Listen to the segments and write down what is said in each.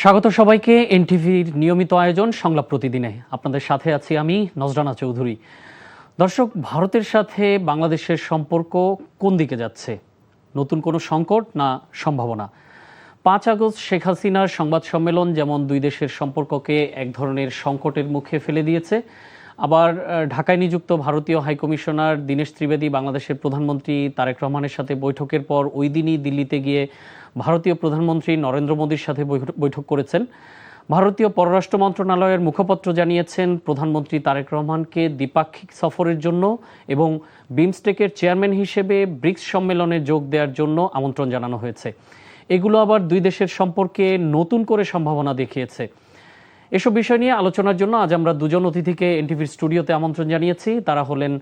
স্বাগত সবাইকে এনটিভির নিয়মিত আয়োজন সংলাপ প্রতিদিনে। আপনাদের সাথে আছি আমি নজরানা চৌধুরী। দর্শক, ভারতের সাথে বাংলাদেশের সম্পর্ক কোন দিকে যাচ্ছে? নতুন কোনো সংকট না সম্ভাবনা? ৫ আগস্ট শেখ হাসিনার সংবাদ সম্মেলন যেমন দুই দেশের সম্পর্ককে এক ধরনের সংকটের মুখে ফেলে দিয়েছে, আবার ঢাকায় নিযুক্ত ভারতীয় হাইকমিশনার দীনেশ ত্রিবেদী বাংলাদেশের প্রধানমন্ত্রী তারেক রহমানের সাথে বৈঠকের পর ওই দিনই দিল্লিতে গিয়ে ভারতীয় প্রধানমন্ত্রী নরেন্দ্র মোদীর সাথে বৈঠক করেছেন। ভারতীয় পররাষ্ট্র মন্ত্রণালয়ের মুখপাত্র জানিয়েছেন, প্রধানমন্ত্রী তারেক রহমানকে দ্বিপাক্ষিক সফরের জন্য এবং বিমস্টেকের চেয়ারম্যান হিসেবে ব্রিক্স সম্মেলনে যোগ দেওয়ার জন্য আমন্ত্রণ জানানো হয়েছে। এগুলো আবার দুই দেশের সম্পর্কে নতুন করে সম্ভাবনা দেখিয়েছে। এসব বিষয় নিয়ে আলোচনার জন্য আজ আমরা দুজন অতিথিকে এনটিভির স্টুডিওতে আমন্ত্রণ জানিয়েছি। তারা হলেন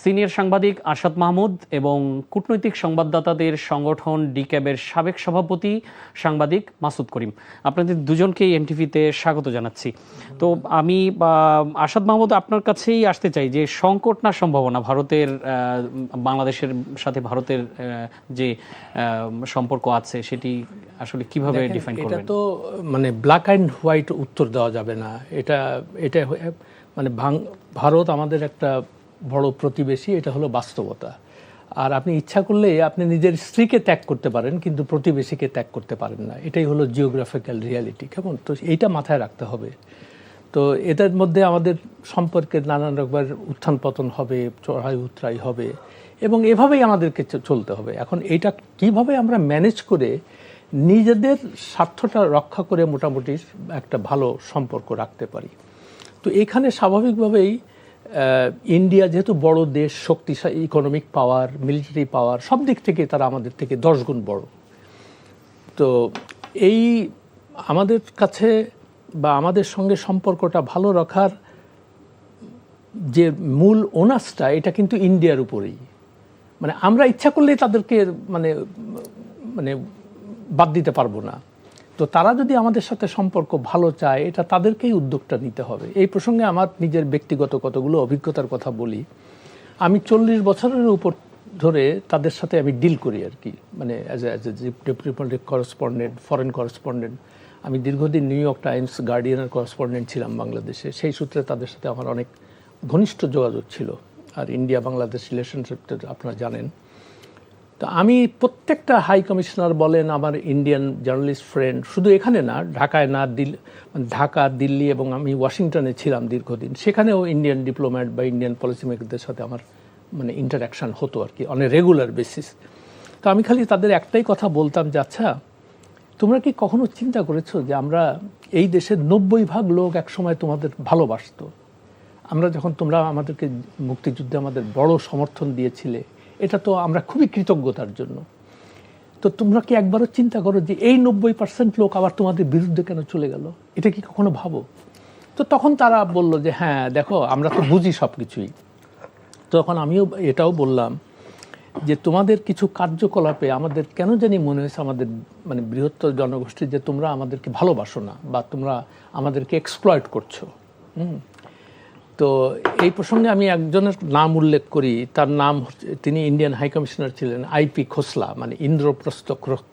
সিনিয়র সাংবাদিক আরশাদ মাহমুদ এবং কূটনৈতিক সংবাদদাতাদের সংগঠন ডিক্যাবের সাবেক সভাপতি সাংবাদিক মাসুদ করিম। আপনাদের দুজনকেই এনটিভিতে স্বাগত জানাচ্ছি। তো আমি আরশাদ মাহমুদ, আপনার কাছেই আসতে চাই যে সংকট না সম্ভাবনা ভারতের বাংলাদেশের সাথে ভারতের যে সম্পর্ক আছে সেটি আসলে কিভাবে ডিফাইন করবেন? এটা তো মানে ব্ল্যাক অ্যান্ড হোয়াইট উত্তর দেওয়া যাবে না। এটা মানে ভারত আমাদের একটা বড় প্রতিবেশী, এটা হলো বাস্তবতা। আর আপনি ইচ্ছা করলে আপনি নিজের স্ত্রীকে ত্যাগ করতে পারেন, কিন্তু প্রতিবেশীকে ত্যাগ করতে পারেন না। এটাই হলো জিওগ্রাফিক্যাল রিয়ালিটি। কেমন? তো এইটা মাথায় রাখতে হবে। তো এটার মধ্যে আমাদের সম্পর্কের নানান রকমের উত্থান পতন হবে, চড়াই উতরাই হবে, এবং এভাবেই আমাদেরকে চলতে হবে। এখন এইটা কিভাবে আমরা ম্যানেজ করে নিজেদের স্বার্থটা রক্ষা করে মোটামুটি একটা ভালো সম্পর্ক রাখতে পারি। তো এখানে স্বাভাবিকভাবেই ইন্ডিয়া যেহেতু বড় দেশ, শক্তিশালী ইকোনমিক পাওয়ার, মিলিটারি পাওয়ার, সব দিক থেকে তারা আমাদের থেকে 10 গুণ বড়। তো এই আমাদের কাছে বা আমাদের সঙ্গে সম্পর্কটা ভালো রাখার যে মূল ওনাসটা, এটা কিন্তু ইন্ডিয়ার উপরেই। মানে আমরা ইচ্ছা করলেই তাদেরকে মানে মানে বাদ দিতে পারবো না। তো তারা যদি আমাদের সাথে সম্পর্ক ভালো চায়, এটা তাদেরকেই উদ্যোগটা নিতে হবে। এই প্রসঙ্গে আমার নিজের ব্যক্তিগত কতগুলো অভিজ্ঞতার কথা বলি। আমি 40 বছরের উপর ধরে তাদের সাথে আমি ডিল করি আর কি, মানে as a diplomatic correspondent, foreign correspondent. আমি দীর্ঘদিন নিউ ইয়র্ক টাইমস, গার্ডিয়ানের করেসপন্ডেন্ট ছিলাম বাংলাদেশে। সেই সূত্রে তাদের সাথে আমার অনেক ঘনিষ্ঠ যোগাযোগ ছিল। আর ইন্ডিয়া বাংলাদেশ রিলেশনশিপটা আপনারা জানেন। তো আমি প্রত্যেকটা হাই কমিশনার বলেন, আমার ইন্ডিয়ান জার্নালিস্ট ফ্রেন্ড, শুধু এখানে না, ঢাকায় না, ঢাকা, দিল্লি এবং আমি ওয়াশিংটনে ছিলাম দীর্ঘদিন, সেখানেও ইন্ডিয়ান ডিপ্লোম্যাট বা ইন্ডিয়ান পলিসি মেকারদের সাথে আমার মানে ইন্টারাকশান হতো আর কি, অন এ রেগুলার বেসিস। তো আমি খালি তাদের একটাই কথা বলতাম যে, আচ্ছা, তোমরা কি কখনো চিন্তা করেছো যে আমরা এই দেশের 90% লোক একসময় তোমাদের ভালোবাসতো। আমরা যখন তোমরা আমাদেরকে মুক্তিযুদ্ধে আমাদের বড় সমর্থন দিয়েছিলে, এটা তো আমরা খুবই কৃতজ্ঞতার জন্য। তো তোমরা কি একবারও চিন্তা করো যে এই 90% লোক আবার তোমাদের বিরুদ্ধে কেন চলে গেল? এটা কি কখনো ভাবো? তো তখন তারা বলল যে হ্যাঁ, দেখো, আমরা তো বুঝি সব কিছুই। তখন আমিও এটাও বললাম যে তোমাদের কিছু কার্যকলাপে আমাদের কেন জানি মনে হয়েছে, আমাদের মানে বৃহত্তর জনগোষ্ঠী, যে তোমরা আমাদেরকে ভালোবাসো না বা তোমরা আমাদেরকে এক্সপ্লয়েট করছো। তো এই প্রসঙ্গে আমি একজনের নাম উল্লেখ করি। তার নাম হচ্ছে, তিনি ইন্ডিয়ান হাই কমিশনার ছিলেন, আইপি খোসলা, মানে ইন্দ্রপ্রস্থ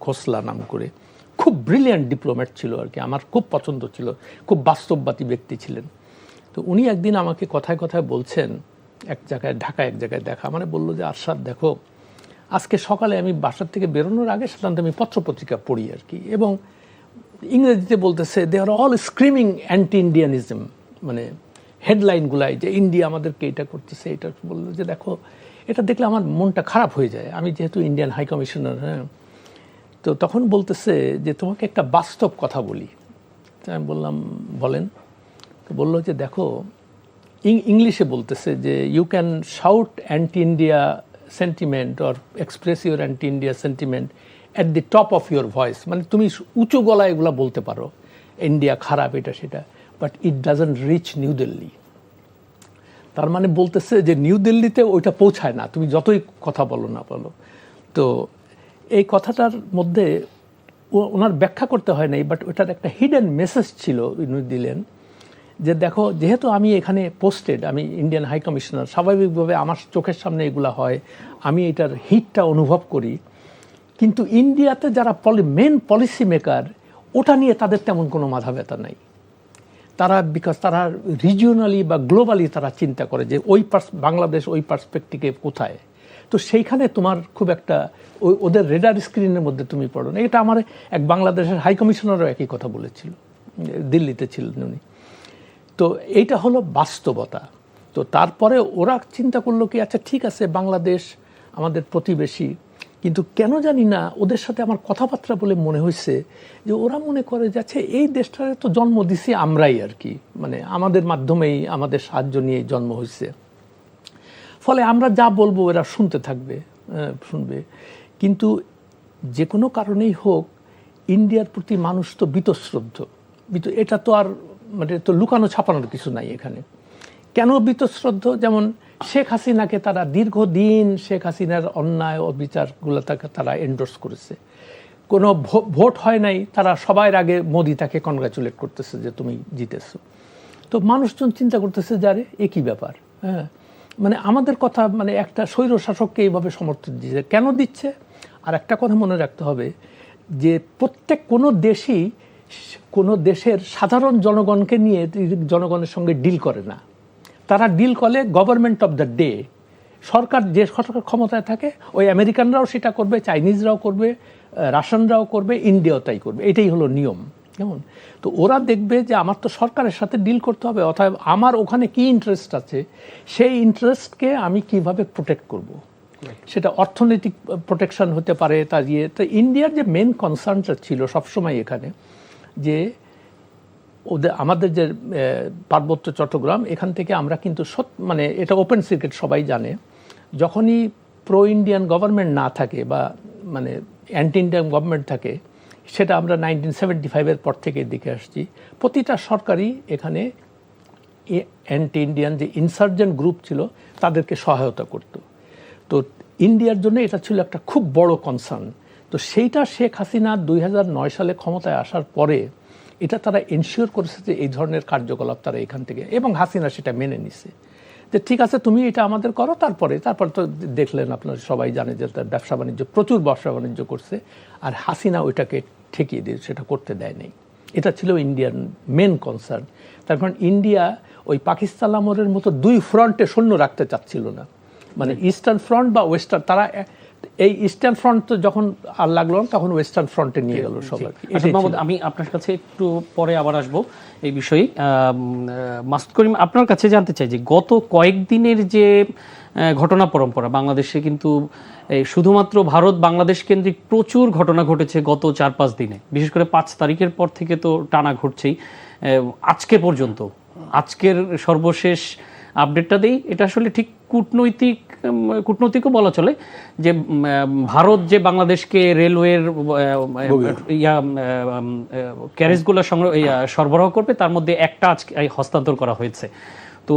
খোসলা নাম করে। খুব ব্রিলিয়ান্ট ডিপ্লোম্যাট ছিল আর কি, আমার খুব পছন্দ ছিল, খুব বাস্তববাদী ব্যক্তি ছিলেন। তো উনি একদিন আমাকে কথায় কথায় বলছেন, এক জায়গায় ঢাকায় এক জায়গায় দেখা, মানে বললো যে, আরশাদ দেখো, আজকে সকালে আমি বাসার থেকে বেরোনোর আগে সাধারণত আমি পত্রপত্রিকা পড়ি আর কি, এবং ইংরেজিতে বলতেছে দে আর অল স্ক্রিমিং অ্যান্টি ইন্ডিয়ানিজম, মানে হেডলাইনগুলাই যে ইন্ডিয়া আমাদেরকে এটা করতেছে। এটা বললো যে দেখো, এটা দেখলে আমার মনটা খারাপ হয়ে যায়, আমি যেহেতু ইন্ডিয়ান হাই কমিশনার। হ্যাঁ, তো তখন বলতেছে যে তোমাকে একটা বাস্তব কথা বলি। আমি বললাম, বলেন। তো বললো যে দেখো, ইংলিশে বলতেছে যে you can shout anti India sentiment or express your anti India sentiment at the top of your voice, মানে তুমি উঁচু গলায় এগুলো বলতে পারো, ইন্ডিয়া খারাপ, এটা সেটা, but it doesn't rich new Delhi. তার মানে বলতেছে যে নিউ দিল্লিতে ওইটা পৌঁছায় না, তুমি যতই কথা বলো না বলো। তো এই কথাটার মধ্যে ওনার ব্যাখ্যা করতে হয় নাই, বাট ওটার একটা হিডেন মেসেজ ছিল উনি দিলেন, যে দেখো, যেহেতু আমি এখানে পোস্টেড, আমি ইন্ডিয়ান হাই কমিশনার, স্বাভাবিকভাবে আমার চোখের সামনে এগুলো হয়, আমি এটার হিটটা অনুভব করি। কিন্তু ইন্ডিয়াতে যারা মেন পলিসি মেকার, ওটা নিয়ে তাদের তেমন কোনো মাথা ব্যথা নাই। তারা বিকজ তারা রিজিওনালি বা গ্লোবালি তারা চিন্তা করে যে বাংলাদেশ ওই পার্সপেক্টিভে কোথায়, তো সেইখানে তোমার খুব একটা ওদের রেডার স্ক্রিনের মধ্যে তুমি পড়ো না। এটা আমার এক বাংলাদেশের হাই কমিশনারও একই কথা বলেছিল, দিল্লিতে ছিলেন উনি। তো এইটা হলো বাস্তবতা। তো তারপরে ওরা চিন্তা করলো কি, আচ্ছা ঠিক আছে বাংলাদেশ আমাদের প্রতিবেশী, কিন্তু কেন জানি না ওদের সাথে আমার কথাবার্তা বলে মনে হয়েছে যে ওরা মনে করে যাচ্ছে এই দেশটারে তো জন্ম দিছি আমরাই আর কি, মানে আমাদের মাধ্যমেই আমাদের সাহায্য নিয়ে জন্ম হয়েছে, ফলে আমরা যা বলবো এরা শুনতে থাকবে, শুনবে। কিন্তু যে কোনো কারণেই হোক ইন্ডিয়ার প্রতি মানুষ তো বীতশ্রদ্ধ, এটা তো আর মানে তো লুকানো ছাপানোর কিছু নাই এখানে। কেন বীতশ্রদ্ধ? যেমন শেখ হাসিনাকে তারা দীর্ঘদিন শেখ হাসিনার অন্যায় অবিচারগুলো তারা এন্ডোর্স করেছে, কোনো ভোট হয় নাই, তারা সবার আগে মোদি তাকে কনগ্রাচুলেট করতেছে যে তুমি জিতেছো। তো মানুষজন চিন্তা করতেছে যারে একই ব্যাপার, হ্যাঁ মানে আমাদের কথা, মানে একটা স্বৈর শাসককে এইভাবে সমর্থন দিচ্ছে কেন দিচ্ছে? আর একটা কথা মনে রাখতে হবে যে প্রত্যেক কোনো দেশই কোনো দেশের সাধারণ জনগণকে নিয়ে জনগণের সঙ্গে ডিল করে না, তারা ডিল করে গভর্নমেন্ট অফ দ্য ডে। সরকার যে সরকার ক্ষমতায় থাকে ওই আমেরিকানরাও সেটা করবে, চাইনিজরাও করবে, রাশিয়ানরাও করবে, ইন্ডিয়াও তাই করবে, এটাই হলো নিয়ম। কেমন? তো ওরা দেখবে যে আমার তো সরকারের সাথে ডিল করতে হবে, অতএব আমার ওখানে কি ইন্টারেস্ট আছে সেই ইন্টারেস্টকে আমি কিভাবে প্রোটেক্ট করব। সেটা অর্থনৈতিক প্রোটেকশন হতে পারে, তার ইয়ে। তো ইন্ডিয়ার যে মেন কনসার্নটা ছিল সবসময় এখানে যে আমাদের যে পার্বত্য চট্টগ্রাম, এখান থেকে আমরা কিন্তু মানে এটা ওপেন সিক্রেট, সবাই জানে, যখনই প্রো ইন্ডিয়ান গভর্নমেন্ট না থাকে বা মানে অ্যান্টি ইন্ডিয়ান গভর্নমেন্ট থাকে, সেটা আমরা 1975-এর পর থেকে দেখে আসছি, প্রতিটা সরকারই এখানে অ্যান্টি ইন্ডিয়ান যে ইনসার্জেন্ট গ্রুপ ছিল তাদেরকে সহায়তা করত। তো ইন্ডিয়ার জন্য এটা ছিল একটা খুব বড় কনসার্ন। তো সেইটা শেখ হাসিনা 2009 সালে ক্ষমতায় আসার পরে এটা তারা এনশিওর করেছে যে এই ধরনের কার্যকলাপ তারা এখান থেকে, এবং হাসিনা সেটা মেনে নিছে যে ঠিক আছে তুমি এটা আমাদের করো। তারপরে তো দেখলেন আপনারা সবাই জানে যে তার ব্যবসা বাণিজ্য, প্রচুর ব্যবসা বাণিজ্য করছে, আর হাসিনা ওইটাকে ঠেকিয়ে দিয়ে সেটা করতে দেয় নাই। এটা ছিল ইন্ডিয়ার মেন কনসার্ন। তার কারণ ইন্ডিয়া ওই পাকিস্তান আমলের মতো দুই ফ্রন্টে সৈন্য রাখতে চাচ্ছিল না, মানে ইস্টার্ন ফ্রন্ট বা ওয়েস্টার্ন। তারা এই ইস্টার্ন ফ্রন্ট তো যখন আর লাগলো না, তখন ওয়েস্টার্ন ফ্রন্টে নিয়ে গেল সবাই। আমি আপনার কাছে একটু পরে আবার আসবো এই বিষয়ে। মাসুদ করিম, আপনার কাছে জানতে চাই যে গত কয়েকদিনের যে ঘটনা পরম্পরা বাংলাদেশে, কিন্তু শুধুমাত্র ভারত বাংলাদেশ কেন্দ্রিক প্রচুর ঘটনা ঘটেছে গত 4-5 দিনে, বিশেষ করে 5 তারিখের পর থেকে তো টানা ঘটছেই আজকে পর্যন্ত। আজকের সর্বশেষ আপডেটটা দেই, এটা আসলে ঠিক কূটনৈতিকও বলা চলে যে ভারত যে বাংলাদেশকে রেলওয়ের ক্যারেজগুলো সরবরাহ করবে, তার মধ্যে একটা আজকে হস্তান্তর করা হয়েছে। তো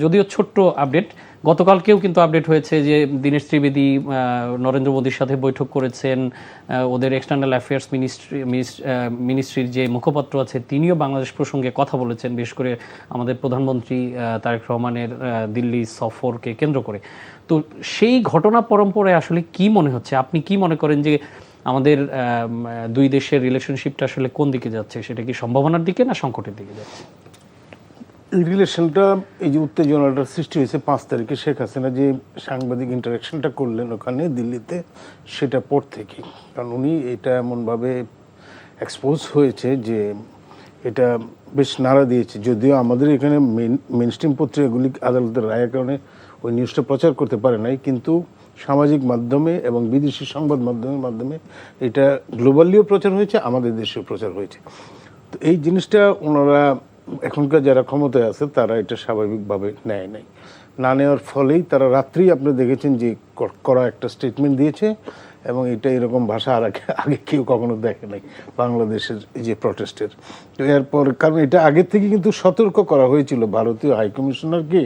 যদিও ছোট্ট আপডেট, গতকালকেও কিন্তু আপডেট হয়েছে যে দীনেশ ত্রিবেদী নরেন্দ্র মোদীর সাথে বৈঠক করেছেন, ওদের এক্সটার্নাল অ্যাফেয়ার্স মিনিস্ট্রির যে মুখপাত্র আছে তিনিও বাংলাদেশ প্রসঙ্গে কথা বলেছেন, বিশেষ করে আমাদের প্রধানমন্ত্রী তারেক রহমানের দিল্লি সফরকে কেন্দ্র করে। তো সেই ঘটনা পরম্পরায় আসলে কি মনে হচ্ছে, আপনি কি মনে করেন যে আমাদের দুই দেশের রিলেশনশিপটা আসলে কোন দিকে যাচ্ছে? সেটা কি সম্ভাবনার দিকে না সংকটের দিকে যাচ্ছে? রিলেশনটা, এই যে উত্তেজনাটা সৃষ্টি হয়েছে 5 তারিখে শেখ হাসিনা যে সাংবাদিক ইন্টারাকশনটা করলেন ওখানে দিল্লিতে, সেটা পর থেকেই। কারণ উনি এটা এমনভাবে এক্সপোজ হয়েছে যে এটা বেশ নাড়া দিয়েছে। যদিও আমাদের এখানে মেন স্ট্রিম পত্রিকাগুলি আদালতের রায়ের কারণে ওই নিউজটা প্রচার করতে পারে নাই, কিন্তু সামাজিক মাধ্যমে এবং বিদেশি সংবাদ মাধ্যমের মাধ্যমে এটা গ্লোবালিও প্রচার হয়েছে, আমাদের দেশেও প্রচার হয়েছে। তো এই জিনিসটা ওনারা এখনকার যারা ক্ষমতায় আছে তারা এটা স্বাভাবিকভাবে নেয় নাই। না নেওয়ার ফলেই তারা রাত্রেই আপনি দেখেছেন যে করা একটা স্টেটমেন্ট দিয়েছে, এবং এটা এরকম ভাষা আর আগে কেউ কখনো দেখে নাই বাংলাদেশের এই যে প্রটেস্টের। তো এরপর, কারণ এটা আগে থেকে কিন্তু সতর্ক করা হয়েছিল ভারতীয় হাইকমিশনারকে।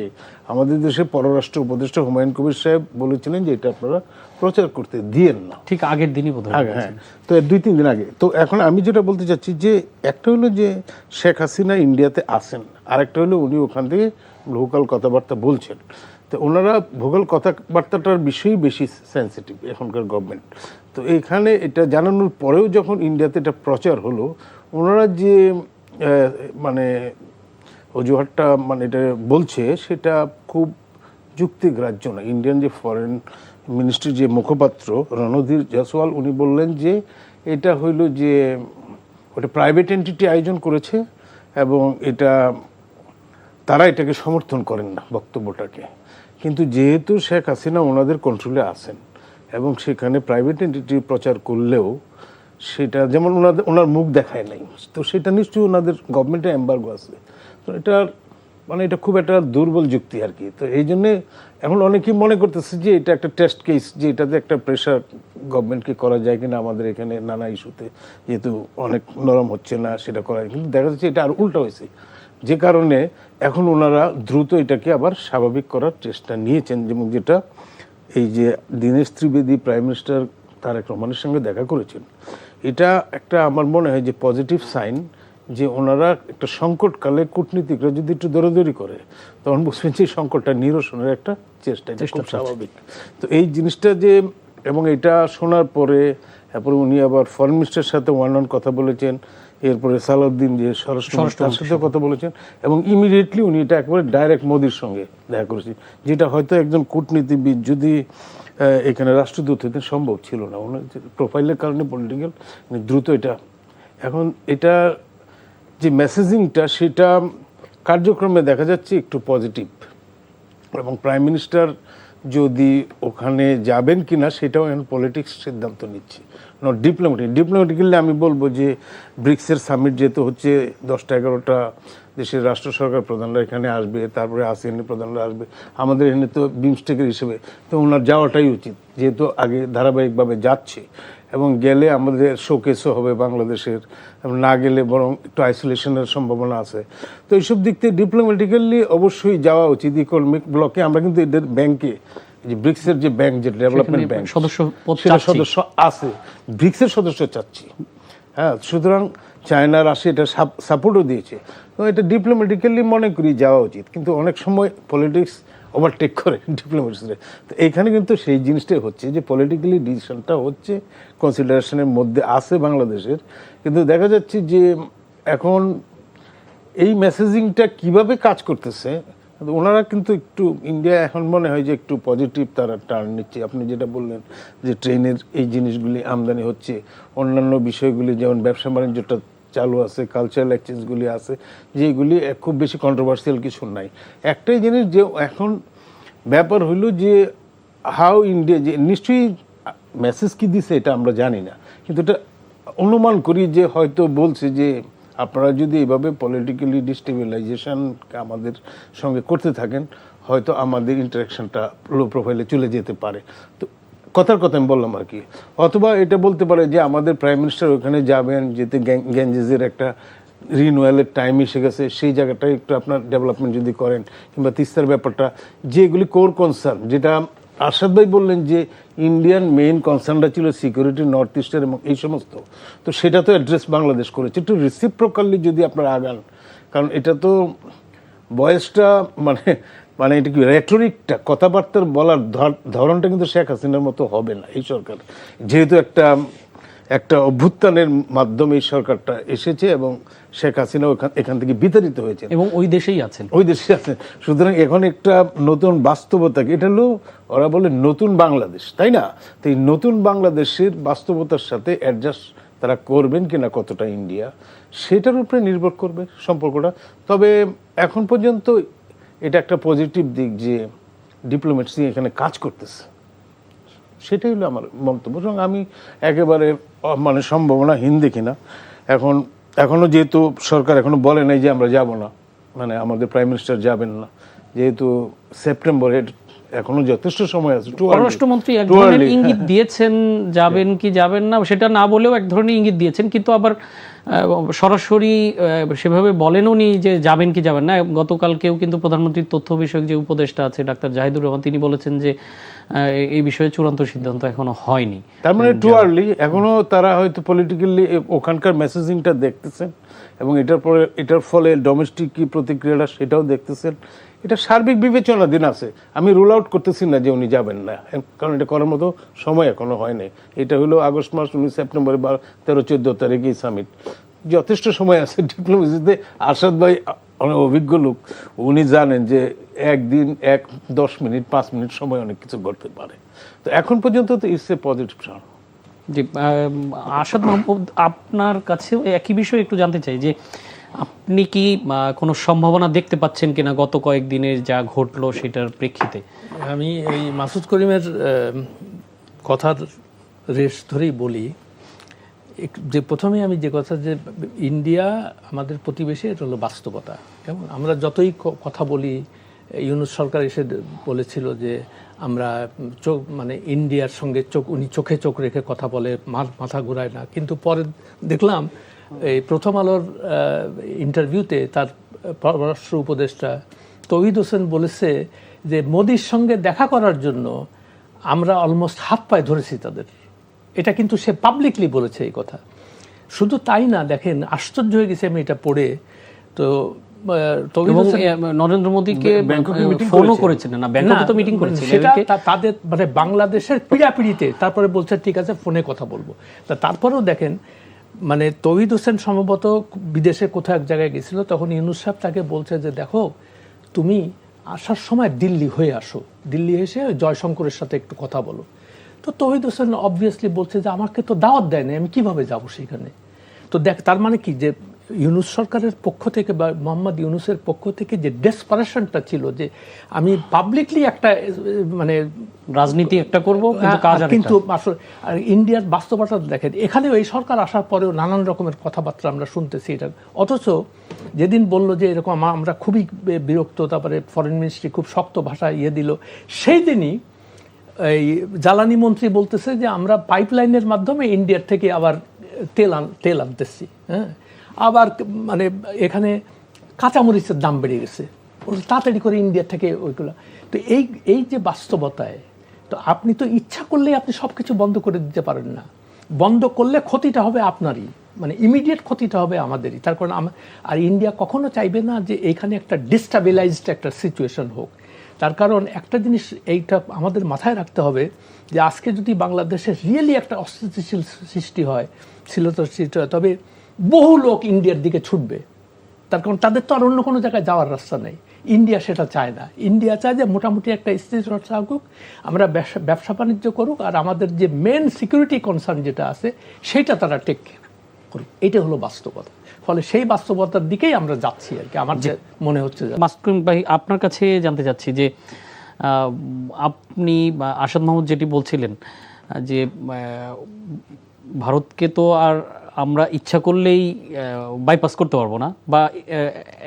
আমাদের দেশের পররাষ্ট্র উপদেষ্টা হুমায়ুন কবির সাহেব বলেছিলেন যে এটা আপনারা প্রচার করতে দিয়েন না, ঠিক আগের দিনই বোধহয়। হ্যাঁ, তো 2-3 দিন আগে। তো এখন আমি যেটা বলতে চাচ্ছি যে একটা হলো যে শেখ হাসিনা ইন্ডিয়াতে আসেন, আরেকটা হলো উনি ওখান থেকে লোকাল কথাবার্তা বলছেন। তো ওনারা ভোকাল কথাবার্তাটার বিষয়েই বেশি সেন্সিটিভ এখনকার গভর্নমেন্ট। তো এখানে এটা জানানোর পরেও যখন ইন্ডিয়াতে এটা প্রচার হলো, ওনারা যে মানে অজুহাতটা মানে এটা বলছে সেটা খুব যুক্তিগ্রাহ্য না। ইন্ডিয়ান যে ফরেন মিনিস্ট্রির যে মুখপাত্র রণধীর জয়সওয়াল, উনি বললেন যে এটা হইল যে ওটা প্রাইভেট এন্টিটি আয়োজন করেছে এবং এটা তারা এটাকে সমর্থন করেন না বক্তব্যটাকে। কিন্তু যেহেতু শেখ হাসিনা ওনাদের কন্ট্রোলে আছেন এবং সেখানে প্রাইভেট এন্টিটি প্রচার করলেও সেটা যেমন ওনার মুখ দেখায় নাই, তো সেটা নিশ্চয়ই ওনাদের গভর্নমেন্টের এম্বার্গো আছে। তো এটা মানে এটা খুব একটা দুর্বল যুক্তি আর কি। তো এই জন্যে এখন অনেকেই মনে করতেছে যে এটা একটা টেস্ট কেস, যে এটাতে একটা প্রেশার গভর্নমেন্টকে করা যায় কিনা আমাদের এখানে নানা ইস্যুতে, যেহেতু অনেক নরম হচ্ছে না সেটা করা। কিন্তু দেখা যাচ্ছে এটা আর উল্টা হয়েছে, যে কারণে এখন ওনারা দ্রুত এটাকে আবার স্বাভাবিক করার চেষ্টা নিয়েছেন। যেমন যেটা এই যে দীনেশ ত্রিবেদী প্রাইম মিনিস্টার তারেক রহমানের সঙ্গে দেখা করেছেন, এটা একটা আমার মনে হয় যে পজিটিভ সাইন, যে ওনারা একটা সংকটকালে কূটনীতিকরা যদি একটু দৌড়াদৌড়ি করে তখন বুঝবেন যে সংকটটা নিরসনের একটা চেষ্টা, এটা খুব স্বাভাবিক। তো এই জিনিসটা যে, এবং এটা শোনার পরে এরপরে উনি আবার ফরেন মিনিস্টারের সাথে ওয়ান অন কথা বলেছেন, এরপরে সালাউদ্দিন যে স্বরাষ্ট্রমন্ত্রী তার সাথে কথা বলেছেন, এবং ইমিডিয়েটলি উনি এটা একেবারে ডাইরেক্ট মোদির সঙ্গে দেখা করেছেন, যেটা হয়তো একজন কূটনীতিবিদ যদি এখানে রাষ্ট্রদূত হইতে সম্ভব ছিল না। ওনার প্রোফাইলের কারণে পলিটিক্যাল দ্রুত এটা, এখন এটা যে মেসেজিংটা সেটা কার্যক্রমে দেখা যাচ্ছে একটু পজিটিভ। এবং প্রাইম মিনিস্টার যদি ওখানে যাবেন কিনা সেটাও এখন পলিটিক্স সিদ্ধান্ত নিচ্ছে, নট ডিপ্লোম্যাটিক্যালি আমি বলবো যে ব্রিক্সের সামিট যেহেতু হচ্ছে 10টা-11টা দেশের রাষ্ট্র সরকার প্রধানরা এখানে আসবে, তারপরে আসিয়ানের প্রধানরা আসবে, আমাদের এখানে তো বিমস্টেকের হিসেবে তো ওনার যাওয়াটাই উচিত, যেহেতু আগে ধারাবাহিকভাবে যাচ্ছে। এবং গেলে আমাদের শোকেসও হবে বাংলাদেশের, না গেলে বরং একটু আইসোলেশনের সম্ভাবনা আছে। তো এইসব দিক থেকে ডিপ্লোম্যাটিক্যালি অবশ্যই যাওয়া উচিত। ইকোনমিক ব্লকে আমরা কিন্তু এদের ব্যাংকে, যে ব্রিক্সের যে ব্যাংক, যে ডেভেলপমেন্ট ব্যাংক সেটা সদস্য আছে, ব্রিক্সের সদস্য চাচ্ছি। হ্যাঁ, সুতরাং চায়না রাশিয়া এটা সাপোর্টও দিয়েছে। তো এটা ডিপ্লোম্যাটিক্যালি মনে করি যাওয়া উচিত, কিন্তু অনেক সময় পলিটিক্স ওভারটেক করে ডিপ্লোমেসিতে। তো এইখানে কিন্তু সেই জিনিসটাই হচ্ছে যে পলিটিক্যালি ডিসিশনটা হচ্ছে, কনসিডারেশনের মধ্যে আছে বাংলাদেশের, কিন্তু দেখা যাচ্ছে যে এখন এই মেসেজিংটা কিভাবে কাজ করতেছে ওনারা কিন্তু একটু, ইন্ডিয়া এখন মনে হয় যে একটু পজিটিভ তারা টার্ন নিচ্ছে। আপনি যেটা বললেন যে ট্রেনের এই জিনিসগুলি আমদানি হচ্ছে, অন্যান্য বিষয়গুলি যেমন ব্যবসা বাণিজ্যটা চালু আছে, কালচারাল এক্সচেঞ্জগুলি আছে, যেগুলি খুব বেশি কন্ট্রোভার্সিয়াল কিছু নাই। একটাই জিনিস যে এখন ব্যাপার হইল যে হাউ ইন্ডিয়া, যে নিশ্চয়ই মেসেজ কি দিছে এটা আমরা জানি না, কিন্তু এটা অনুমান করি যে হয়তো বলছে যে আপনারা যদি এভাবে পলিটিক্যালি ডিস্টেবিলাইজেশন আমাদের সঙ্গে করতে থাকেন, হয়তো আমাদের ইন্টারাকশনটা লো প্রোফাইলে চলে যেতে পারে। তো কথার কথা আমি বললাম আর কি। অথবা এটা বলতে পারে যে আমাদের প্রাইম মিনিস্টার ওখানে যাবেন, যেতে গ্যাঞ্জেসের একটা রিনুয়ালের টাইম এসে গেছে, সেই জায়গাটায় একটু আপনার ডেভেলপমেন্ট যদি করেন, কিংবা তিস্তার ব্যাপারটা, যেগুলি কোর কনসার্ন, যেটা আরশাদ ভাই বললেন যে ইন্ডিয়ান মেইন কনসার্নটা ছিল সিকিউরিটি নর্থ ইস্টের এবং এই সমস্ত, তো সেটা তো অ্যাড্রেস বাংলাদেশ করেছে। একটু রিসিপ্রোকালি যদি আপনারা আগান, কারণ এটা তো বয়সটা মানে মানে এটা কি রেটরিকটা, কথাবার্তার বলার ধরনটা কিন্তু শেখ হাসিনার মতো হবে না এই সরকার, যেহেতু একটা অভ্যুত্থানের মাধ্যমে এই সরকারটা এসেছে এবং শেখ হাসিনা এখান থেকে বিতাড়িত হয়েছে এবং ওই দেশেই আছেন। সুতরাং এখন একটা নতুন বাস্তবতা, এটা হলো ওরা বলে নতুন বাংলাদেশ, তাই না? তো এই নতুন বাংলাদেশের বাস্তবতার সাথে অ্যাডজাস্ট তারা করবেন কিনা কতটা ইন্ডিয়া, সেটার উপরে নির্ভর করবে সম্পর্কটা। তবে এখন পর্যন্ত এটা একটা পজিটিভ দিক যে ডিপ্লোমেসি এখানে কাজ করতেছে, সেটাই হলো আমার মন্তব্য। এবং আমি একেবারে মানে সম্ভাবনাহীন দেখি না। এখনো যেহেতু সরকার এখনো বলে নাই যে আমরা যাব না, মানে আমাদের প্রাইম মিনিস্টার যাবেন না, যেহেতু সেপ্টেম্বরের এখনো যথেষ্ট সময় আছে। পররাষ্ট্রমন্ত্রী এক ধরনের ইঙ্গিত দিয়েছেন, যাবেন কি যাবেন না সেটা না বলেও এক ধরনের ইঙ্গিত দিয়েছেন, কিন্তু আবার সরাসরি সেভাবে বলেনও নি যে যাবেন কি যাবেন না। গতকালকেও কিন্তু প্রধানমন্ত্রীর তথ্য বিষয়ক যে উপদেষ্টা আছে ডাক্তার জাহিদুর রহমান, তিনি বলেছেন যে এই বিষয়ে চূড়ান্ত সিদ্ধান্ত এখনো হয়নি। তার মানে টু আর্লি, এখনো তারা হয়তো পলিটিক্যালি ওখানকার মেসেজিংটা দেখতেছেন এবং এটার ফলে ডোমেস্টিক কি প্রতিক্রিয়াটা সেটাও দেখতেছেন। এটা সার্বিক বিবেচনাধীন আছে। আমি রুল আউট করতেছি না যে উনি যাবেন না, কারণ এটা করার মতো সময় এখনো হয় নাই। এটা হলো আগস্ট মাস, 19 সেপ্টেম্বরে 13-14 তারিখে সামিট, যথেষ্ট সময় আছে। ডিপ্লোমেসিতে আসাদ ভাই অনেক অভিজ্ঞ লোক, উনি জানেন যে একদিন 10 মিনিট 5 মিনিট সময় অনেক কিছু করতে পারে। তো এখন পর্যন্ত তো ইটস এ পজিটিভ সাউন্ড। জি, আসাদ মাহমুদ, আপনার কাছে একই বিষয়ে একটু জানতে চাই যে আপনি কি কোনো সম্ভাবনা দেখতে পাচ্ছেন কিনা গত কয়েকদিনের যা ঘটলো সেটার প্রেক্ষিতে? আমি এই মাসুদ করিমের কথার রেশ ধরেই বলি যে প্রথমে আমি যে কথা, যে ইন্ডিয়া আমাদের প্রতিবেশী, এটা হলো বাস্তবতা। কেমন আমরা যতই কথা বলি, ইউনূস সরকার এসে বলেছিল যে আমরা মানে ইন্ডিয়ার সঙ্গে উনি চোখে চোখ রেখে কথা বলে, মাথা ঘুরায় না। কিন্তু পরে দেখলাম এই প্রথম আলোর ইন্টারভিউতে তার পররাষ্ট্র উপদেষ্টা তৌহিদ হোসেন বলেছে যে মোদির সঙ্গে দেখা করার জন্য আমরা অলমোস্ট হাত পায়ে ধরেছি তাদের। এটা কিন্তু সে পাবলিকলি বলেছে এই কথা। শুধু তাই না, দেখেন আশ্চর্য হয়ে গেছে আমি এটা পড়ে। তো নরেন্দ্র মোদীকে ফোনও করেছেন না, ব্যাংককে তো মিটিং করেছেন, সেটা তাদের মানে বাংলাদেশের পীড়াপিড়িতে তারপরে বলছে ঠিক আছে ফোনে কথা বলবো। তারপরেও দেখেন, মানে তৌহিদ হোসেন সম্ভবত বিদেশে কোথাও এক জায়গায় গেছিল, তখন ইউনূস সাহেব তাকে বলছে যে দেখো তুমি আসার সময় দিল্লি হয়ে আসো, দিল্লি এসে জয়শঙ্করের সাথে একটু কথা বলো। তো তৌহিদ হোসেন অবভিয়াসলি বলছে যে আমাকে তো দাওয়াত দেয় না, আমি কিভাবে যাব সেখানে। তো দেখ, তার মানে কি যে ইউনূস সরকারের পক্ষ থেকে বা মোহাম্মদ ইউনূসের পক্ষ থেকে যে ডেসপারেশনটা ছিল যে আমি পাবলিকলি একটা মানে রাজনীতি একটা করব কিন্তু আসলে আর ইন্ডিয়ার বাস্তবতা দেখেন, এখানেও এই সরকার আসার পরেও নানান রকমের কথাবার্তা আমরা শুনতেছি এটা। অথচ যেদিন বললো যে এরকম আমরা খুবই বিরক্ত, তারপরে ফরেন মিনিস্ট্রি খুব শক্ত ভাষায় দিল, সেই দিনই এই জ্বালানি মন্ত্রী বলতেছে যে আমরা পাইপলাইনের মাধ্যমে ইন্ডিয়ার থেকে আবার তেল আনতেছি। হ্যাঁ, আবার মানে এখানে কাঁচামরিচের দাম বেড়ে গেছে, তাড়াতাড়ি করে ইন্ডিয়া থেকে ওইগুলো। তো এই যে বাস্তবতায়, তো আপনি তো ইচ্ছা করলেই আপনি সব কিছু বন্ধ করে দিতে পারেন না। বন্ধ করলে ক্ষতিটা হবে আপনারই, মানে ইমিডিয়েট ক্ষতিটা হবে আমাদেরই। তার কারণ আর ইন্ডিয়া কখনো চাইবে না যে এইখানে একটা ডিস্টাবিলাইজড একটা সিচুয়েশন হোক। তার কারণ একটা জিনিস এইটা আমাদের মাথায় রাখতে হবে যে আজকে যদি বাংলাদেশে রিয়েলি একটা অস্থিতিশীল সৃষ্টি হয়, তবে বহু লোক ইন্ডিয়ার দিকে ছুটবে। তার কারণ তাদের তো আর অন্য কোনো জায়গায় যাওয়ার রাস্তা নেই। ইন্ডিয়া সেটা চায় না। ইন্ডিয়া চায় যে মোটামুটি একটা স্থিতিশীলতা থাকুক, আমরা ব্যবসা বাণিজ্য করুক, আর আমাদের যে মেন সিকিউরিটি কনসার্ন যেটা আছে সেটা তারা টেক করুক। এটা হলো বাস্তবতা। ফলে সেই বাস্তবতার দিকেই আমরা যাচ্ছি আর কি, আমার যে মনে হচ্ছে। মাসুদ করিম ভাই, আপনার কাছে জানতে চাচ্ছি যে আপনি আসাদ মাহমুদ যেটি বলছিলেন যে ভারতকে তো আর আমরা ইচ্ছা করলেই বাইপাস করতে পারবো না, বা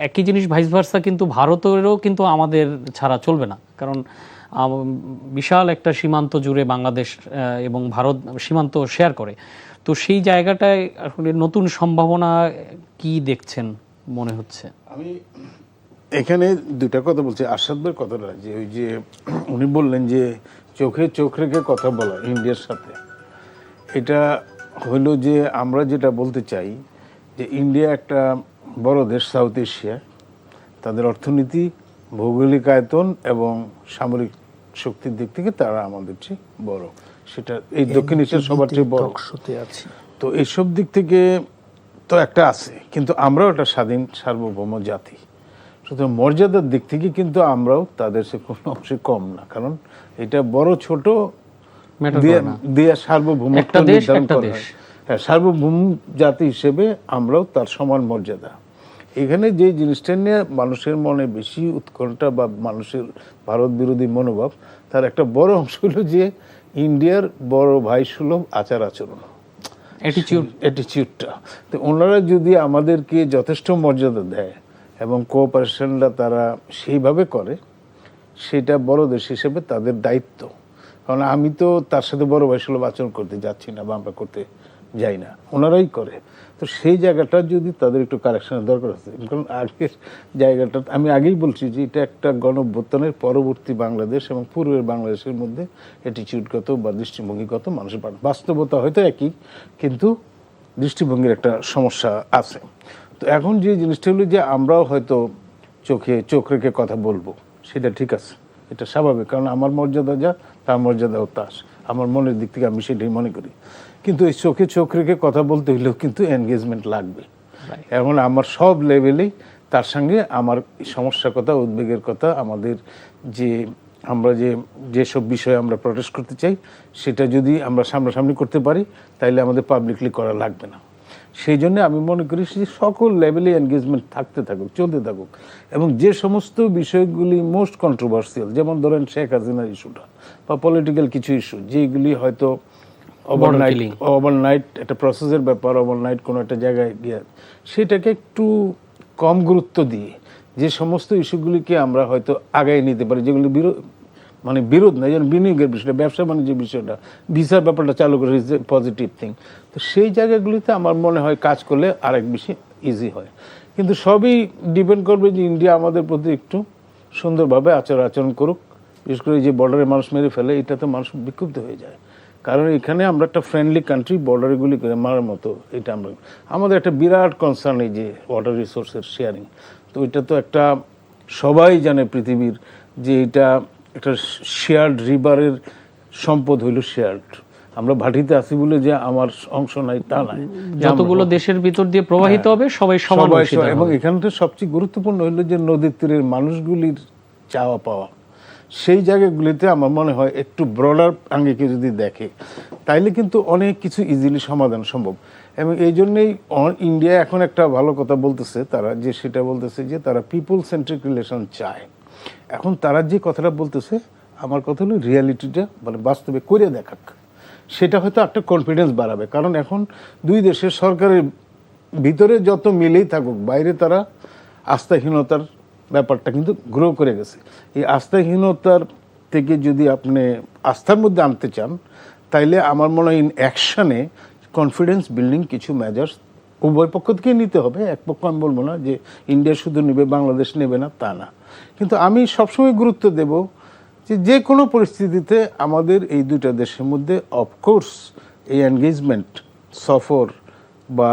একই জিনিস ভাইস ভার্সা কিন্তু ভারতেরও কিন্তু আমাদের ছাড়া চলবে না, কারণ বিশাল একটা সীমান্ত জুড়ে বাংলাদেশ এবং ভারত সীমান্ত শেয়ার করে। তো সেই জায়গাটায় আসলে নতুন সম্ভাবনা কি দেখছেন মনে হচ্ছে? আমি এখানে দুটা কথা বলছি। আসাদ ভাইয়ের কথাটা যে ওই যে উনি বললেন যে চোখে চোখ রেখে কথা বলা ইন্ডিয়ার সাথে, এটা হইল যে আমরা যেটা বলতে চাই যে ইন্ডিয়া একটা বড় দেশ সাউথ এশিয়া, তাদের অর্থনীতি, ভৌগোলিক আয়তন এবং সামরিক শক্তির দিক থেকে তারা আমাদের চেয়ে বড়, সেটা এই দক্ষিণ এশিয়ার সবার চেয়ে বড়। তো এইসব দিক থেকে তো একটা আছে, কিন্তু আমরাও একটা স্বাধীন সার্বভৌম জাতি, সুতরাং মর্যাদার দিক থেকে কিন্তু আমরাও তাদের সে কোনো অংশে কম না, কারণ এটা বড় ছোট দিয়ে সার্বভৌমত্ব নির্ধারণ করা হয়। হ্যাঁ, সার্বভৌম জাতি হিসেবে আমরাও তার সমান মর্যাদা। এখানে যে জিনিসটা নিয়ে মানুষের মনে বেশি উৎকণ্ঠা বা মানুষের ভারত বিরোধী মনোভাব, তার একটা বড় অংশ হলো যে ইন্ডিয়ার বড় ভাই সুলভ আচার আচরণ, অ্যাটিটিউডটা। তো ওনারা যদি আমাদেরকে যথেষ্ট মর্যাদা দেয় এবং কোঅপারেশনটা তারা সেইভাবে করে, সেটা বড় দেশ হিসেবে তাদের দায়িত্ব। কারণ আমি তো তার সাথে বড় ভাই সুলভ আচরণ করতে যাচ্ছি না বা আমরা করতে যাই না, ওনারাই করে। তো সেই জায়গাটা যদি তাদের একটু কারেকশনের দরকার আছে, কারণ আগের জায়গাটা আমি আগেই বলছি যে এটা একটা গণঅভ্যুত্থানের পরবর্তী বাংলাদেশ এবং পূর্বের বাংলাদেশের মধ্যে অ্যাটিচিউডগত বা দৃষ্টিভঙ্গিগত মানুষের বাস্তবতা হয়তো একই, কিন্তু দৃষ্টিভঙ্গির একটা সমস্যা আছে। তো এখন যে জিনিসটা হলো যে আমরাও হয়তো চোখ রেখে কথা বলবো, সেটা ঠিক আছে, এটা স্বাভাবিক, কারণ আমার মর্যাদা যা তার মর্যাদাও তাস, আমার মনের দিক থেকে আমি সেটাই মনে করি। কিন্তু এই চোখ রেখে কথা বলতে হলেও কিন্তু এনগেজমেন্ট লাগবে। এখন আমার সব লেভেলেই তার সঙ্গে আমার সমস্যার কথা, উদ্বেগের কথা, আমাদের যে আমরা যেসব বিষয়ে আমরা প্রটেস্ট করতে চাই সেটা যদি আমরা সামনাসামনি করতে পারি তাহলে আমাদের পাবলিকলি করা লাগবে না। সেই জন্য আমি মনে করি যে সকল লেভেলে এনগেজমেন্ট থাকতে থাকুক, চলতে থাকুক, এবং যে সমস্ত বিষয়গুলি মোস্ট কন্ট্রোভার্সিয়াল, যেমন ধরেন শেখ হাসিনার ইস্যুটা বা পলিটিক্যাল কিছু ইস্যু যেগুলি হয়তো ওভারনাইট একটা প্রসেসের ব্যাপার, ওভারনাইট কোনো একটা জায়গায় গিয়ে সেটাকে একটু কম গুরুত্ব দিয়ে যে সমস্ত ইস্যুগুলিকে আমরা হয়তো আগায় নিতে পারি, যেগুলি বিরোধ না, যেমন বিনিয়োগের বিষয়টা, ব্যবসা বাণিজ্যের বিষয়টা, ভিসার ব্যাপারটা চালু করে ইজ এ পজিটিভ থিং। তো সেই জায়গাগুলিতে আমার মনে হয় কাজ করলে আরেক বেশি ইজি হয়। কিন্তু সবই ডিপেন্ড করবে যে ইন্ডিয়া আমাদের প্রতি একটু সুন্দরভাবে আচরণ করুক। বিশেষ করে যে বর্ডারে মানুষ মেরে ফেলে, এটাতে মানুষ বিক্ষুব্ধ হয়ে যায়, কারণ এখানে আমরা একটা ফ্রেন্ডলি কান্ট্রি, বর্ডারে গুলি করে মারার মতো এটা আমাদের একটা বিরাট কনসার্ন এই যে ওয়াটার রিসোর্সের শেয়ারিং। তো এটা তো একটা সবাই জানে পৃথিবীর যে এটা একটা শেয়ার্ড রিভারের সম্পদ হইল শেয়ার্ড। আমরা ভাটিতে আছি বলে যে আমার অংশ নাই তা নাই, যতগুলো দেশের ভিতর দিয়ে প্রবাহিত হবে সবাই সমান অংশীদার হবে। এবং এখানটা সবচেয়ে গুরুত্বপূর্ণ হইল যে নদীর তীরের মানুষগুলির চাওয়া পাওয়া, সেই জায়গাগুলিতে আমার মনে হয় একটু ব্রডার আঙ্গিকে যদি দেখে তাইলে কিন্তু অনেক কিছু ইজিলি সমাধান সম্ভব। এবং এই জন্যেই ইন্ডিয়া এখন একটা ভালো কথা বলতেছে, তারা যে সেটা বলতেছে যে তারা পিপল সেন্ট্রিক রিলেশন চায়। এখন তারা যে কথাটা বলতেছে, আমার কথা হলো রিয়ালিটিটা মানে বাস্তবে করে দেখাক, সেটা হয়তো একটা কনফিডেন্স বাড়াবে। কারণ এখন দুই দেশের সরকারের ভিতরে যত মিলেই থাকুক, বাইরে তারা আস্থাহীনতার ব্যাপারটা কিন্তু গ্রো করে গেছে। এই আস্থাহীনতার থেকে যদি আপনি আস্থার মধ্যে আনতে চান, তাইলে আমার মনে হয় ইন অ্যাকশনে কনফিডেন্স বিল্ডিং কিছু মেজার্স উভয় পক্ষ থেকেই নিতে হবে। এক পক্ষ আমি বলবো না যে ইন্ডিয়া শুধু নেবে বাংলাদেশ নেবে না, তা না। কিন্তু আমি সবসময় গুরুত্ব দেব যে কোনো পরিস্থিতিতে আমাদের এই দুইটা দেশের মধ্যে অফকোর্স এই এনগেজমেন্ট, সফর বা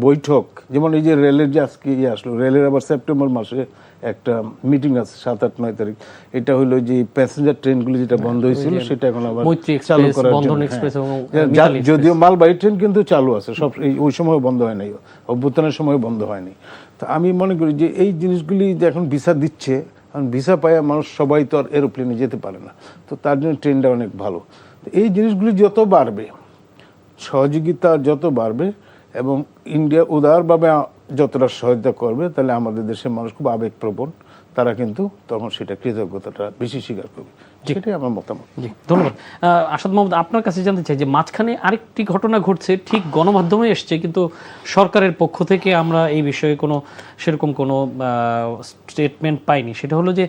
বৈঠক, যেমন এই যে রেলের যে আজকে আসলো, রেলের আবার সেপ্টেম্বর মাসে একটা মিটিং আছে 7, 8, 9 তারিখ। এটা হলো যে প্যাসেঞ্জার ট্রেনগুলি যেটা বন্ধ হয়েছিল সেটা এখন আবার চালু করার জন্য, যদিও মালবাহী ট্রেন কিন্তু চালু আছে, সব ওই সময় বন্ধ হয় নাই, অভ্যুত্থানের সময় বন্ধ হয়নি। তো আমি মনে করি যে এই জিনিসগুলি যে এখন ভিসা দিচ্ছে, কারণ ভিসা পায় মানুষ সবাই তো আর এরোপ্লেনে যেতে পারে না, তো তার জন্য ট্রেনটা অনেক ভালো। তো এই জিনিসগুলি যত বাড়বে, সহযোগিতা যত বাড়বে এবং ইন্ডিয়া উদারভাবে যতটা সহায়তা করবে, তাহলে আমাদের দেশের মানুষ খুব আবেগপ্রবণ, তারা কিন্তু তখন সেটা কৃতজ্ঞতাটা বেশি স্বীকার করবে। সেটাই আমার মতামত। জি, ধন্যবাদ। আসাদ মোহাম্মদ, আপনার কাছে জানতে চাই যে মাঝখানে আরেকটি ঘটনা ঘটছে, ঠিক গণমাধ্যমে এসছে, কিন্তু সরকারের পক্ষ থেকে আমরা এই বিষয়ে সেরকম কোনো স্টেটমেন্ট পাইনি। সেটা হলো যে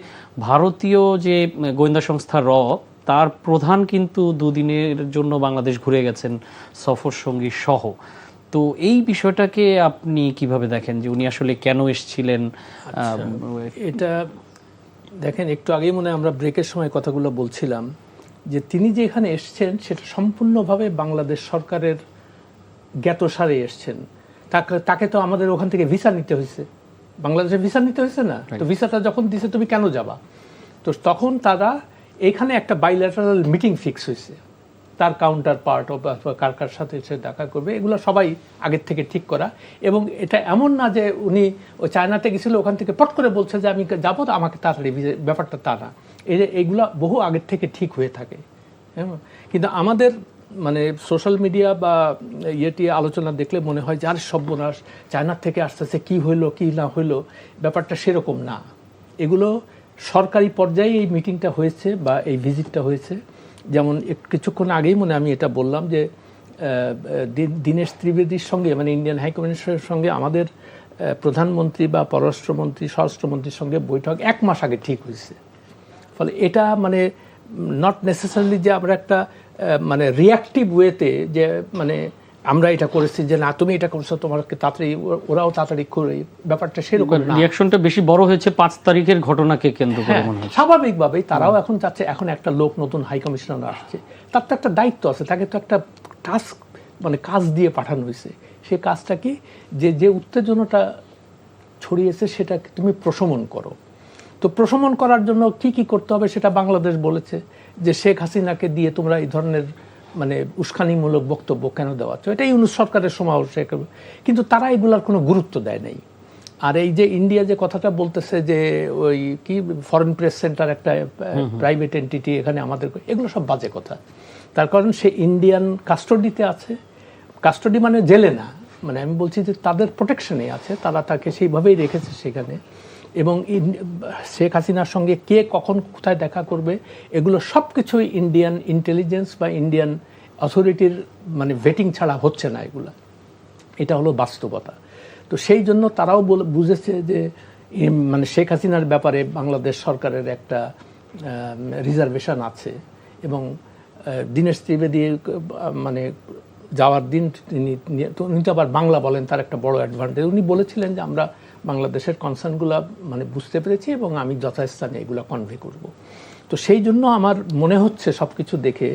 ভারতীয় যে গোয়েন্দা সংস্থা তার প্রধান কিন্তু 2 দিনের জন্য বাংলাদেশ ঘুরে গেছেন সফর সঙ্গী সহ। তো এই বিষয়টাকে আপনি কিভাবে দেখেন, যে উনি আসলে কেন এসেছিলেন? এটা দেখেন, একটু আগেই মনে হয় আমরা ব্রেকের সময় কথাগুলো বলছিলাম যে তিনি যে এখানে এসছেন সেটা সম্পূর্ণভাবে বাংলাদেশ সরকারের জ্ঞাতসারে এসছেন। তাকে তো আমাদের ওখান থেকে ভিসা নিতে হয়েছে, বাংলাদেশের ভিসা নিতে হয়েছে না? তো ভিসাটা যখন দিছে তুমি কেন যাবা? তো তখন তারা এখানে একটা বাইল্যাটারাল মিটিং ফিক্স হয়েছে, তার কাউন্টার পার্ট কার কার সাথে সে দেখা করবে, এগুলো সবাই আগের থেকে ঠিক করা। এবং এটা এমন না যে উনি ওই চায়নাতে গেছিল, ওখান থেকে পট করে বলছে যে আমি যাবো, তো আমাকে তাড়াতাড়ি ব্যাপারটা তা না। এইগুলা বহু আগের থেকে ঠিক হয়ে থাকে। হ্যাঁ, কিন্তু আমাদের মানে সোশ্যাল মিডিয়া বা ইয়েটি আলোচনা দেখলে মনে হয় যে আর সর্বনাশ, চায়নার থেকে আসতেছে, কি হইলো কি না হইলো, ব্যাপারটা সেরকম না। এগুলো সরকারি পর্যায়ে এই মিটিংটা হয়েছে বা এই ভিজিটটা হয়েছে। যেমন কিছুক্ষণ আগেই আমি এটা বললাম যে দীনেশ ত্রিবেদীর সঙ্গে, মানে ইন্ডিয়ান হাইকমিশনের সঙ্গে আমাদের প্রধানমন্ত্রী বা পররাষ্ট্রমন্ত্রী, স্বরাষ্ট্রমন্ত্রীর সঙ্গে বৈঠক 1 মাস আগে ঠিক হয়েছে। ফলে এটা মানে নট নেসেসারিলি যে আমরা একটা মানে রিয়াক্টিভ ওয়েতে যে মানে আমরা এটা করেছি যে না তুমি এটা করছো, তোমাকে তাড়াতাড়ি ওরাও তাড়াতাড়ি করে, ব্যাপারটা সেরকম না। রিঅ্যাকশনটা বেশি বড় হয়েছে 5 তারিখের ঘটনাকে কেন্দ্র করে হ্যাঁ, মনে হয়। স্বাভাবিকভাবেই তারাও এখন চাচ্ছে, এখন একটা লোক নতুন হাই কমিশনার আসছে, তার তো একটা দায়িত্ব আছে, তাকে তো একটা টাস্ক মানে কাজ দিয়ে পাঠানো হয়েছে। সেই কাজটা কি, যে উত্তেজনাটা ছড়িয়েছে সেটা তুমি প্রশমন করো। তো প্রশমন করার জন্য কি কি করতে হবে সেটা বাংলাদেশ বলেছে, যে শেখ হাসিনাকে দিয়ে তোমরা এই ধরনের মানে উস্কানিমূলক বক্তব্য কেন দেওয়াচ্ছ, এটা ইউনূস সরকারের সময় কিন্তু তারা এগুলার কোনো গুরুত্ব দেয় নাই। আর এই যে ইন্ডিয়া যে কথাটা বলতেছে যে ওই কি ফরেন প্রেস সেন্টার একটা প্রাইভেট এন্টিটি এখানে আমাদের, এগুলো সব বাজে কথা। তার কারণ সে ইন্ডিয়ান কাস্টডিতে আছে, কাস্টডি মানে জেলে না, মানে আমি বলছি যে তাদের প্রোটেকশনে আছে, তারা তাকে সেইভাবেই রেখেছে সেখানে। এবং শেখ হাসিনার সঙ্গে কে কখন কোথায় দেখা করবে এগুলো সব কিছুই ইন্ডিয়ান ইন্টেলিজেন্স বা ইন্ডিয়ান অথরিটির মানে ভেটিং ছাড়া হচ্ছে না এগুলা, এটা হলো বাস্তবতা। তো সেই জন্য তারাও বুঝেছে যে মানে শেখ হাসিনার ব্যাপারে বাংলাদেশ সরকারের একটা রিজার্ভেশন আছে। এবং দীনেশ ত্রিবেদী মানে যাওয়ার দিন উনি তো আবার বাংলা বলেন, তার একটা বড় অ্যাডভান্টেজ। উনি বলেছিলেন যে আমরা বাংলাদেশের কনসার্নগুলো মানে বুঝতে পেরেছি এবং আমি যথাস্থানে এগুলো কনভে করব। তো সেই জন্য আমার মনে হচ্ছে সব কিছু দেখে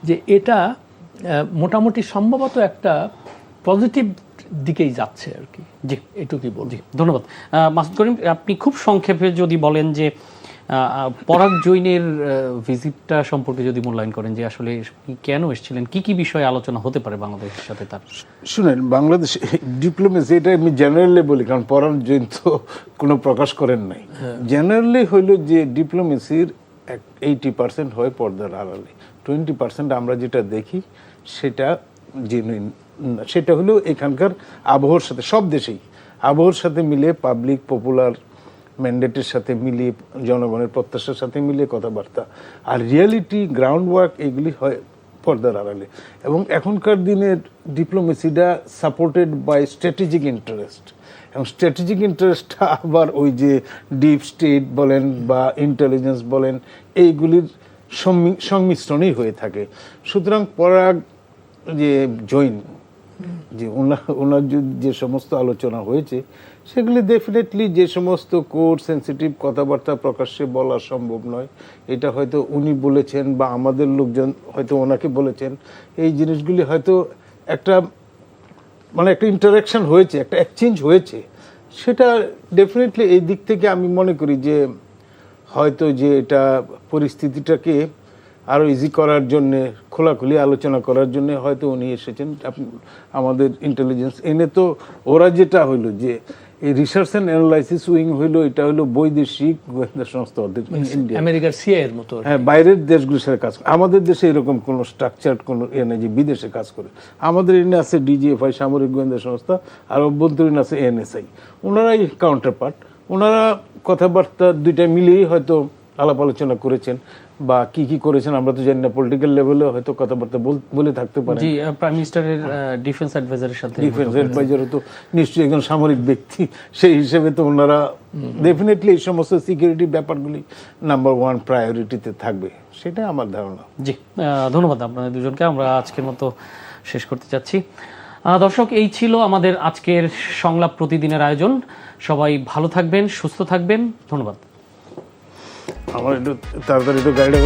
যে এটা মোটামুটি সম্ভবত একটা পজিটিভ দিকেই যাচ্ছে আর কি। জি, এটুকুই বলছি। ধন্যবাদ। মাসুদ করিম, আপনি খুব সংক্ষেপে যদি বলেন যে পরাগ জৈনের ভিজিটটা সম্পর্কে যদি মূল্যায়ন করেন, যে আসলে কেন এসেছিলেন, কি কি বিষয়ে আলোচনা হতে পারে বাংলাদেশের সাথে তার? শুনেন, বাংলাদেশ ডিপ্লোমেসি, এটা আমি জেনারেলি বলি, কারণ পরাগ জৈন তো কোনো প্রকাশ করেন নাই। জেনারেলি হইল যে ডিপ্লোমেসির 80% হয় পর্দার আড়ালে, 20% আমরা যেটা দেখি সেটা জেনুইন। সেটা হলো এখানকার আবহাওয়ার সাথে, সব দেশেই আবহাওয়ার সাথে মিলে, পাবলিক পপুলার ম্যান্ডেটের সাথে মিলিয়ে, জনগণের প্রত্যাশার সাথে মিলিয়ে কথাবার্তা। আর রিয়েলিটি, গ্রাউন্ড ওয়ার্ক, এগুলি হয় পর্দার আড়ালে। এবং এখনকার দিনের ডিপ্লোমেসিটা সাপোর্টেড বাই স্ট্র্যাটেজিক ইন্টারেস্ট, এবং স্ট্র্যাটেজিক ইন্টারেস্টটা আবার ওই যে ডিপ স্টেট বলেন বা ইন্টেলিজেন্স বলেন, এইগুলির সংমিশ্রণই হয়ে থাকে। সুতরাং পরাগ যে জৈন, যে ওনার যে সমস্ত আলোচনা হয়েছে সেগুলি ডেফিনেটলি যে সমস্ত কোর সেন্সিটিভ কথাবার্তা প্রকাশ্যে বলা সম্ভব নয়, এটা হয়তো উনি বলেছেন বা আমাদের লোকজন হয়তো ওনাকে বলেছেন, এই জিনিসগুলি হয়তো একটা মানে একটা ইন্টারাকশন হয়েছে, একটা এক্সচেঞ্জ হয়েছে। সেটা ডেফিনেটলি এই দিক থেকে আমি মনে করি যে হয়তো যে এটা পরিস্থিতিটাকে আরও ইজি করার জন্যে, খোলাখুলি আলোচনা করার জন্য হয়তো উনি এসেছেন। আমাদের ইন্টেলিজেন্স এনে তো ওরা যেটা হইলো যে এই রিসার্চ অ্যান্ড অ্যানালাইসিস উইং হইলো, এটা হলো বৈদেশিক গোয়েন্দা সংস্থা, আমেরিকার সিআইএর মতো। হ্যাঁ, বাইরের দেশগুলির সাথে কাজ করে। আমাদের দেশে এরকম কোনো স্ট্রাকচার কোনো নেই যে বিদেশে কাজ করে। আমাদের এনে আছে ডিজিএফআই, সামরিক গোয়েন্দা সংস্থা, আর অভ্যন্তরীণ আছে এনএসআই। ওনারাই কাউন্টার পার্ট। ওনারা কথাবার্তা দুইটা মিলিয়েই হয়তো আলাপ আলোচনা করেছেন, বা কি কি করেছেন আমরা তো জানি না। পলিটিক্যাল লেভেলে হয়তো কথাবার্তা বলে থাকতে পারে। জি, প্রাইম মিনিস্টারের ডিফেন্স অ্যাডভাইজারের সাথে, ডিফেন্স অ্যাডভাইজারও তো নিশ্চয়ই একজন সামরিক ব্যক্তি, সেই হিসেবে তো ওনারা ডেফিনেটলি এই সমস্ত সিকিউরিটি ব্যাপারগুলি নাম্বার 1 প্রায়োরিটিতে থাকবে, সেটা আমার ধারণা। জি, ধন্যবাদ আপনাদের দুজনকে। আমরা আজকের মতো শেষ করতে চাচ্ছি। দর্শক, এই ছিল আমাদের আজকের সংলাপ প্রতিদিনের আয়োজন। সবাই ভালো থাকবেন, সুস্থ থাকবেন। ধন্যবাদ। আমার একটু তাড়াতাড়ি গাড়িটা